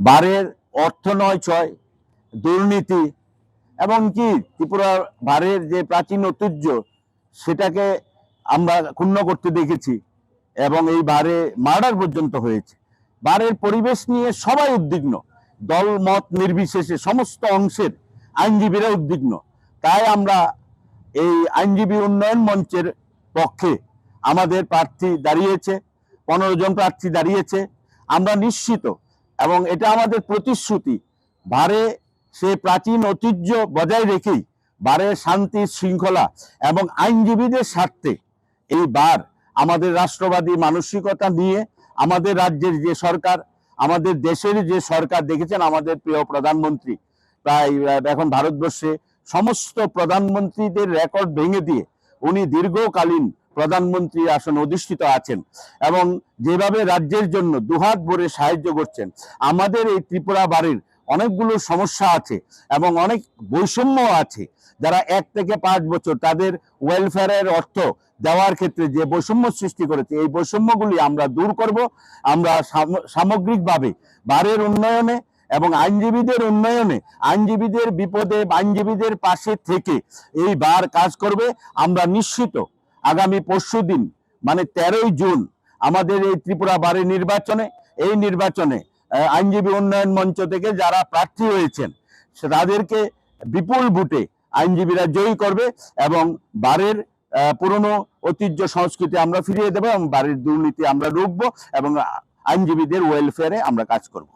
বারের অর্থ নয় দুর্নীতি এবং কি ত্রিপুরা বারের যে প্রাচীন ঐতিহ্য সেটাকে আমরা ক্ষুণ্ণ করতে দেখেছি এবং এই বারে মার্ডার পর্যন্ত হয়েছে। বারের পরিবেশ নিয়ে সবাই উদ্বিগ্ন, দল মত নির্বিশেষে সমস্ত অংশের আইনজীবীরা উদ্বিগ্ন। তাই আমরা এই আইনজীবী উন্নয়ন মঞ্চের পক্ষে আমাদের প্রার্থী দাঁড়িয়েছে, 15 জন প্রার্থী দাঁড়িয়েছে। আমরা নিশ্চিত এবং এটা আমাদের প্রতিশ্রুতি, বারে সে প্রাচীন ঐতিহ্য বজায় রেখেই বারের শান্তি শৃঙ্খলা এবং আইনজীবীদের স্বার্থে এই বার আমাদের রাষ্ট্রবাদী মানসিকতা নিয়ে আমাদের রাজ্যের যে সরকার, আমাদের দেশের যে সরকার, দেখেছেন আমাদের প্রিয় প্রধানমন্ত্রী প্রায় এখন ভারতবর্ষে সমস্ত প্রধানমন্ত্রীদের রেকর্ড ভেঙে দিয়ে উনি দীর্ঘকালীন প্রধানমন্ত্রী আসনে অধিষ্ঠিত আছেন এবং যেভাবে রাজ্যের জন্য দুহাত ভরে সাহায্য করছেন। আমাদের এই ত্রিপুরা বারের অনেকগুলো সমস্যা আছে এবং অনেক বৈষম্য আছে। যারা 1 থেকে 5 বছর তাদের ওয়েলফেয়ারের অর্থ দেওয়ার ক্ষেত্রে যে বৈষম্য সৃষ্টি করেছে, এই বৈষম্যগুলি আমরা দূর করব। আমরা সামগ্রিকভাবে বারের উন্নয়নে এবং আইনজীবীদের উন্নয়নে, আইনজীবীদের বিপদে আইনজীবীদের পাশে থেকে এই বার কাজ করবে। আমরা নিশ্চিত আগামী পরশুদিন মানে 13ই জুন আমাদের এই ত্রিপুরা বারের এই নির্বাচনে আইনজীবী উন্নয়ন মঞ্চ থেকে যারা প্রার্থী হয়েছেন তাদেরকে বিপুল ভোটে আইনজীবীরা জয়ী করবে এবং বারের পুরনো ঐতিহ্য সংস্কৃতি আমরা ফিরিয়ে দেবো এবং বারের দুর্নীতি আমরা রুখবো এবং আইনজীবীদের ওয়েলফেয়ারে আমরা কাজ করব।